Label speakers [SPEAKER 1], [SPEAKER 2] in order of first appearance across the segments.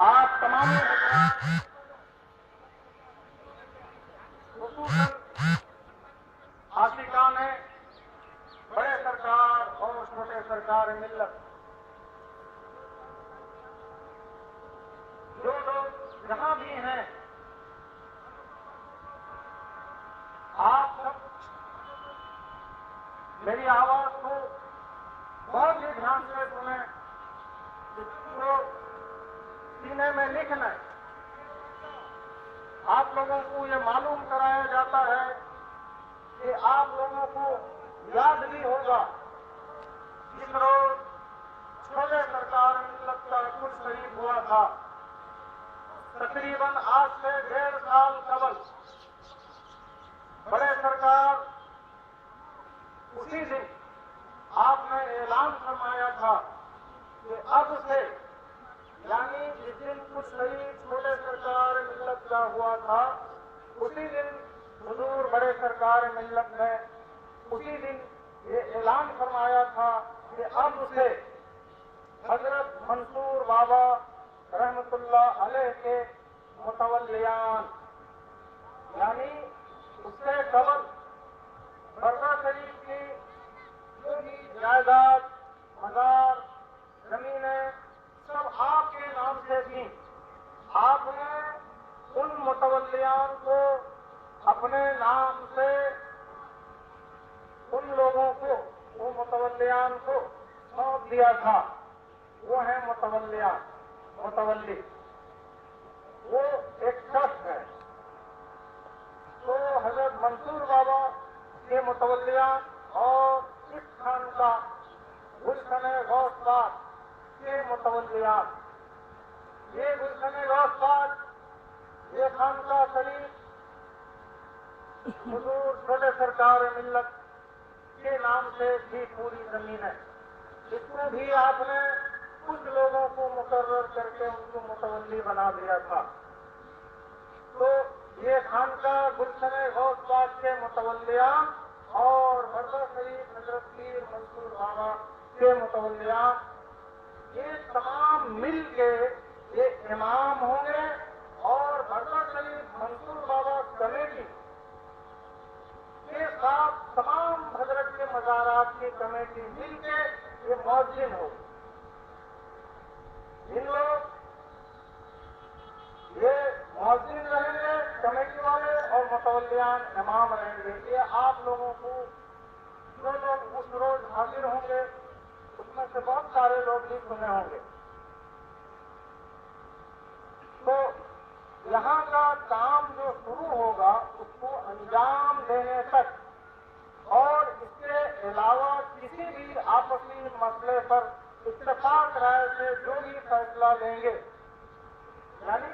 [SPEAKER 1] आप तमाम खुसूसन आशिकान है बड़े सरकार और छोटे सरकार मिल्लत, जो लोग जहां भी हैं, आप सब मेरी आवाज को बहुत ही ध्यान से सुने। इसको सीने में लिख लें। आप लोगों को ये मालूम कराया जाता है कि आप लोगों को याद भी होगा जिस रोज छोटे सरकार मिल्लत का कुछ शरीफ हुआ था, तकरीबन आज से 1.5 साल कबल बड़े सरकार उसी दिन आपने ऐलान फरमाया था कि अब से, यानी जिस दिन कुछ शरीफ छोटे सरकार मिल्लत का हुआ था, उसी दिन हुजूर बड़े सरकार मिल्लत ने उसी दिन ये ऐलान फरमाया था कि अब से हजरत मंसूर बाबा रहमतुल्लाह अलैह के मुतवल्लियान, यानी उससे कबल बरदा शरीफ की जो भी जायदाद, मजार, जमीनें सब आपके नाम से थी। आपने उन मुतवल्लियान को अपने नाम से उन लोगों को, वो मुतवल्लियान को सौंप दिया था। वो है मुतवल्लियान, मुतवल्ली, वो एक शख्स है। तो हजरत मंसूर बाबा के मुतवल्लियान और इस खान का गुलशन गौसबाग के मुतवल्लियान, ये गुलशन गौसबाग, ये खान का शरीफ हुजूर छोटे सरकार मिल्लत के नाम से भी पूरी जमीन है। इसको भी आपने कुछ लोगों को मुकर्रर करके उनको मुतवल्ली बना दिया था। तो ये खान का गुलशन गौसबाग के मुतवल्लियान और बरदा शरीफ हजरत पीर मंसूर बाबा के मुतवल्लियान, ये तमाम मिल के ये इमाम होंगे और बरदा शरीफ मंसूर बाबा कमेटी के साथ तमाम हजरत के मज़ारात की कमेटी मिल के ये मौज़िन हो। इन लोग ये मौज़िन रहेंगे, कमेटी वाले, और मुतवल्लियान इमाम रहेंगे। ये आप लोगों को जो लोग उस रोज हाजिर होंगे उसमें से बहुत सारे लोग भी सुने होंगे। तो यहाँ का काम जो शुरू होगा उसको अंजाम देने तक, और इसके अलावा किसी भी आपसी मसले पर इत्तेफाक राय से जो भी फैसला लेंगे, यानी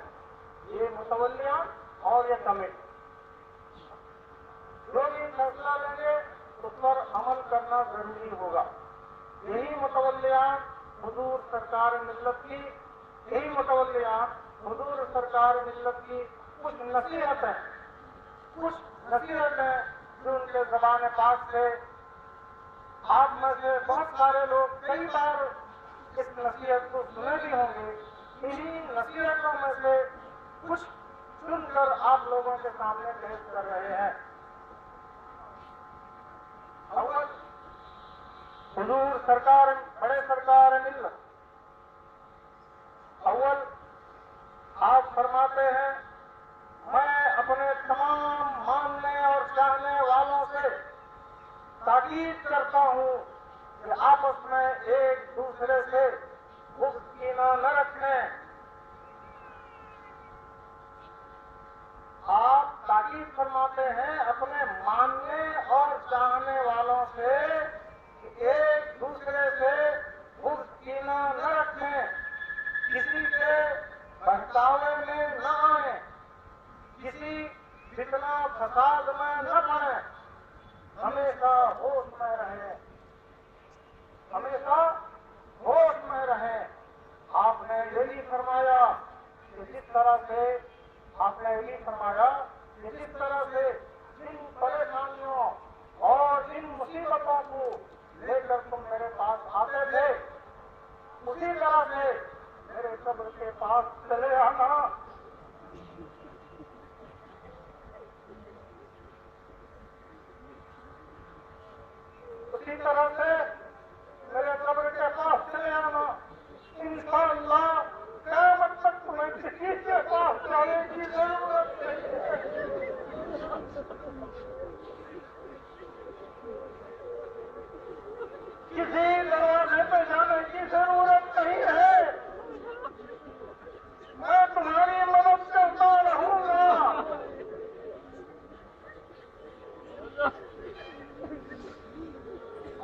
[SPEAKER 1] ये मुतवल्लियान और ये कमेटी जो भी फैसला लेंगे उस पर अमल करना जरूरी होगा। यही मुतवल्लियान हुजूर सरकार मिल्लत की, यही मुतवल्लियान हुजूर सरकार मिल्लत की कुछ नसीहतें जो उनके ज़बान पाक से, आप में से बहुत सारे लोग कई बार इस नसीहत को सुने भी होंगे। इन्हीं नसीहतों में से कुछ सुनकर आप लोगों के सामने पेश कर रहे हैं। अव्वल हुजूर सरकार बड़े सरकार मिल्लत, अव्वल आप फरमाते हैं, मैं अपने तमाम मानने और चाहने वालों से ताकीद करता हूं कि आपस में एक दूसरे से बुग़्ज़ कीना न रखें। आप ताकीद फरमाते हैं अपने मानने और चाहने वालों से कि एक दूसरे से बुग़्ज़ कीना न रखें, किसी के बहकावे में न आए, किसी फितना फसाद में न पड़े, हमेशा होश में रहें, हमेशा होश में रहें। आपने ये भी फरमाया कि जिस तरह से जिन परेशानियों और जिन मुसीबतों को लेकर तुम मेरे पास आते थे, उसी तरह से मेरे कब्र के पास चले आना। उसी तरह से मेरे कब्र के पास चले आना। इंशाअल्लाह क़यामत तक तुम्हें किसी के पास जाने की जरूरत नहीं है। किसी दरवाजे पे जाने की जरूरत नहीं है। मैं तुम्हारी मदद करता रहूंगा।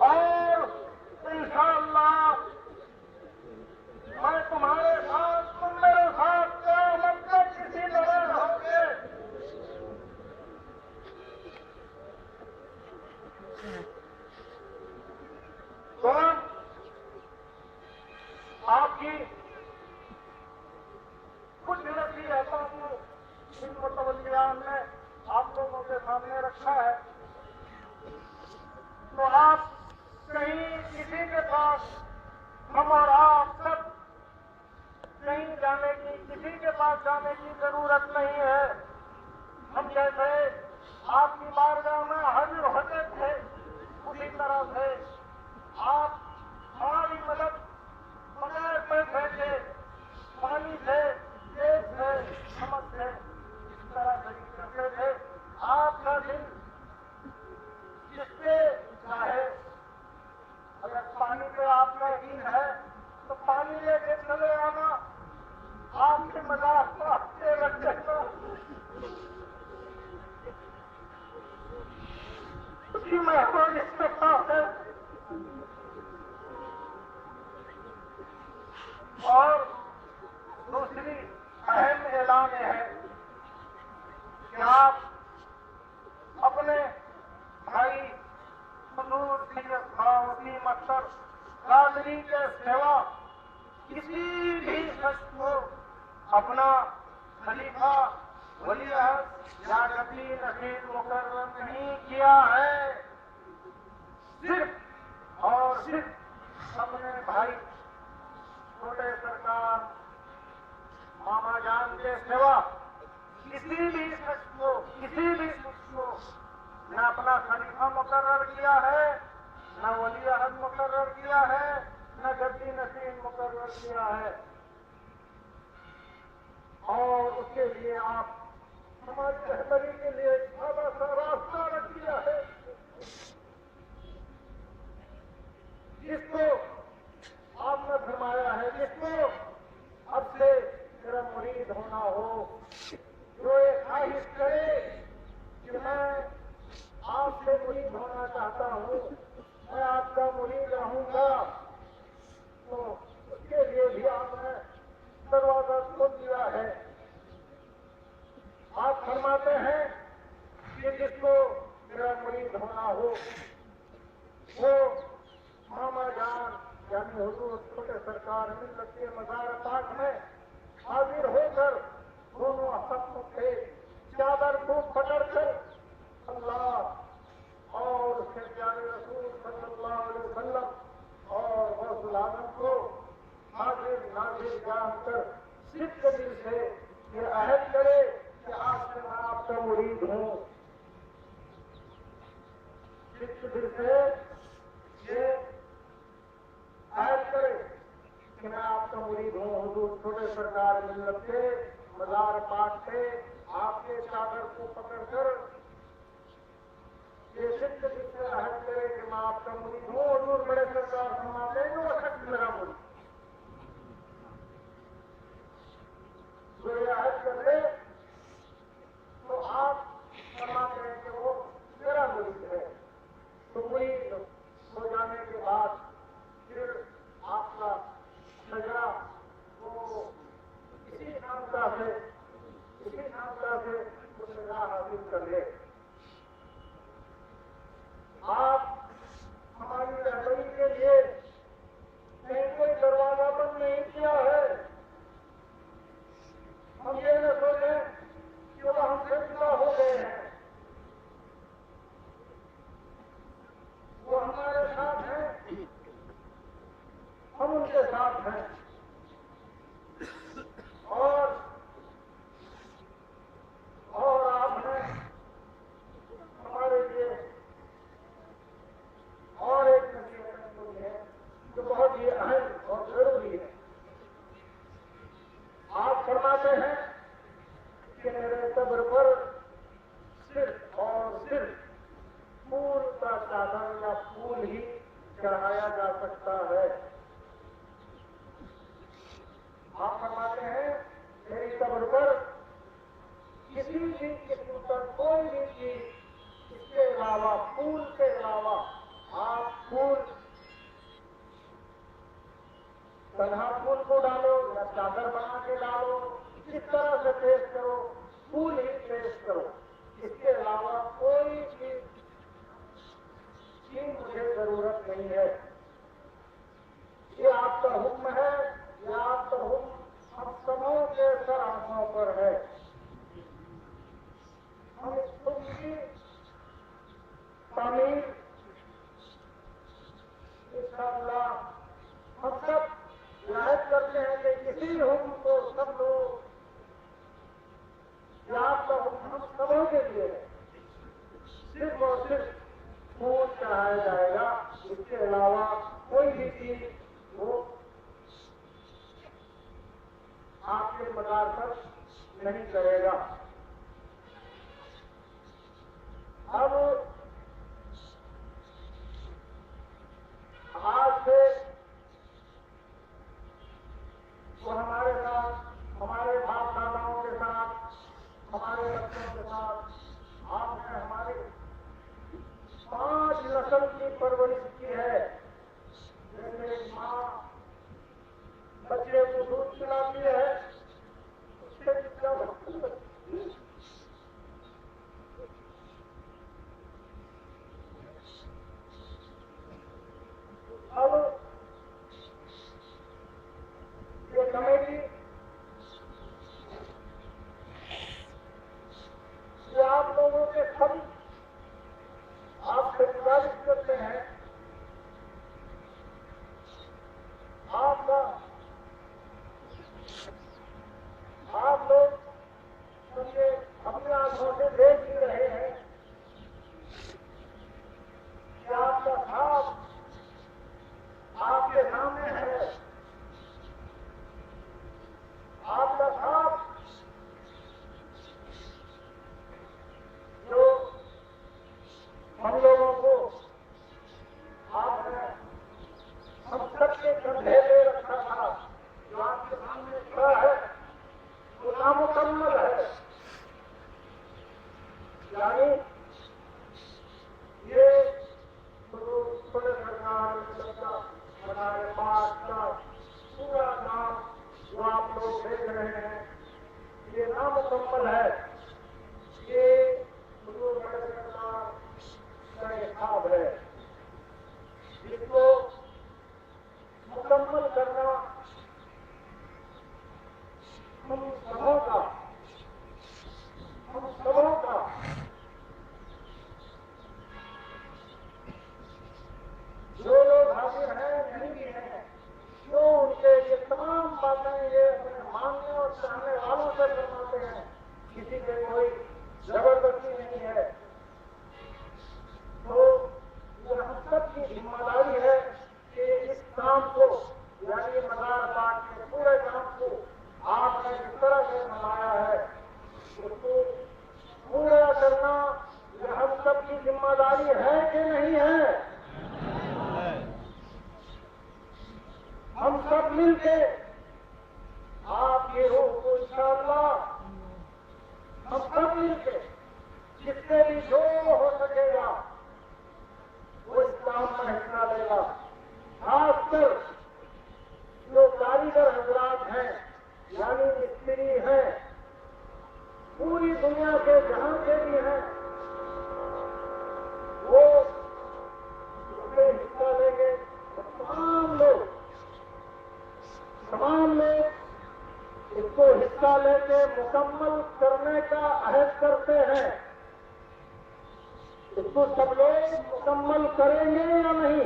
[SPEAKER 1] और इंशाअल्लाह मैं तुम्हारे साथ, तुम मेरे साथ क़यामत तक किसी तरह रहोगे। तो आपकी कुछ नसीहतों को इन मुतवल्लियान ने आप लोगों के सामने रखा है। तो आप कहीं किसी के पास, हम और आप सब कहीं जाने की, किसी के पास जाने की जरूरत नहीं है। हम जैसे आपकी बारगाह में हाजिर होते थे, उसी तरह से आप हमारी मदद बगैर पैसे के, पानी से, तेल से, नमक से इस तरह से करते थे। आपका दिल जिससे चाहे, अगर पानी पे आपका यकीन है तो पानी लेके चले आना। आपके मजाक पाते रख देना। उसकी मेहरबानी के साथ है। और दूसरी अहम ऐलान है कि आप अपने भाई हुजूर सैयद खां वसीम अख्तर कादरी के सिवा किसी भी शख्स को अपना खलीफा, वली अहद या नबी नसीब मुकर्रर नहीं किया है। सिर्फ और सिर्फ अपने भाई छोटे सरकार मामा जान के सिवा किसी भी शख्स को न अपना खलीफा मुकर्रर किया है, न वली अहद मुकर्रर किया है, न गद्दी नसीब मुकर्रर किया है। और उसके लिए आप हमारी रहबरी के लिए थोड़ा सा रास्ता रख दिया है। जिसको आपने फरमाया है, जिसको अब से मेरा मुरीद होना हो, जो ये ख्वाहिश करे कि मैं आपसे मुरीद होना चाहता हूँ, मैं आपका मुरीद रहूंगा, तो उसके लिए भी आपने दरवाजा खोल दिया है। आप फरमाते हैं कि जिसको मेरा मुरीद होना हो वो मामा जान यानी हुजूर छोटे सरकार मिल्लत के मज़ार पाक में हाजिर होकर दोनों हाथों से चादर को पकड़कर अल्लाह और उसके प्यारे रसूल सल्लल्लाहु अलैहि वसल्लम और गौसुल आज़म को हाजिर नाजिर जानकर सिद्ध दिल से ये अहद करे कि आज से मैं आपका मुरीद हूँ। सिद्ध दिल से ये अहद करे कि मैं आपका मुरीद हूँ। हुजूर छोटे सरकार मिल्लत के मज़ार पाक से आपके चादर को पकड़कर ये सिद्ध दिल से अहद करे कि मैं आपका मुरीद हूँ। हुजूर बड़े सरकार फरमाते हैं वो शख्स मेरा मुरीद, जो ये अहद कर ले तो आप फरमाते हैं कि वो मेरा मुरीद है। तो मुरीद हो जाने के बाद फिर आपका सजरा वो इसी क्षमता से वो सजा हासिल कर ले। आप हमारी रहबरी के लिए कहीं कोई दरवाजा बंद नहीं किया है। हम ये न सोचें कि वो हमसे जुदा हो गए हैं। वो हमारे साथ हैं, हम उनके साथ हैं। फरमाते हैं कि मेरे कब्र पर सिर्फ और सिर्फ फूल का चादर या फूल ही चढ़ाया जा सकता है। आप फरमाते हैं मेरी कब्र पर किसी भी किस्म का कोई भी चीज इसके अलावा, फूल के अलावा, आप फूल तन्हा फूल को डालो या चादर बना के डालो, जिस तरह से पेश करो, फूल ही पेश करो। इसके अलावा कोई चीज की मुझे जरूरत नहीं है। ये आपका हुक्म है, ये आपका हुक्म हम सबों के सर आंखों पर है। हम इस हुक्म की तामील इंशाअल्लाह हम सब रियायत करते हैं कि इसी हुक्म को सब लोग, ये आपका हुक्म हम सबों के लिए है। सिर्फ और सिर्फ फूल चढ़ाया जाएगा, इसके अलावा कोई भी चीज वो आपके मदार पर नहीं करेगा। अब आज से वो हमारे साथ, हमारे बाप दादाओं के साथ, हमारे बच्चों के साथ आपने हमारी 5 नस्ल की परवरिश की है। जैसे माँ बच्चे को दूध पिलाती है, उससे क्या अब ये कमेटी ये आप लोगों के सब आपसे गुजारिश करते हैं, आप लोग समझे अपनी आंखों से देख ही रहे हैं कि आपका साथ आपके सामने है। आपका साथ जो हम लोगों को आपने हम सबके कंधे पे रखा था, जो आपके सामने खड़ा है वो नामुकम्मल है। यानी ये बड़े सरकार हमारे पास का पूरा नाम जो आप लोग देख रहे हैं, ये नामुकम्मल है। ये बड़े सरकार का हिसाब है, जिसको मुकम्मल करना हम सबों का जो लोग हाजिर हैं, नहीं भी हैं, जो उनके ये तमाम बातें ये अपने मानने और चाहने वालों से फरमाते हैं, किसी के कोई जबरदस्ती नहीं है। तो ये हम सब की जिम्मेदारी है कि इस काम को, यानी मज़ार पाक के पूरे काम को आपने जिस तरह से फरमाया है, उसको पूरा करना ये हम सब की जिम्मेदारी है कि नहीं है? हम सब मिलके आपकी रूह को इंशाअल्लाह हम सब मिलके जिससे भी जो हो सकेगा वो इस काम में हिस्सा लेगा। खासकर जो कारीगर हजरात हैं, यानी मिस्त्री हैं, पूरी दुनिया के जहां से भी हैं, वो उसमें हिस्सा लेंगे। तमाम लोग इसको हिस्सा लेके मुकम्मल करने का अहद करते हैं। इसको सब लोग मुकम्मल करेंगे या नहीं?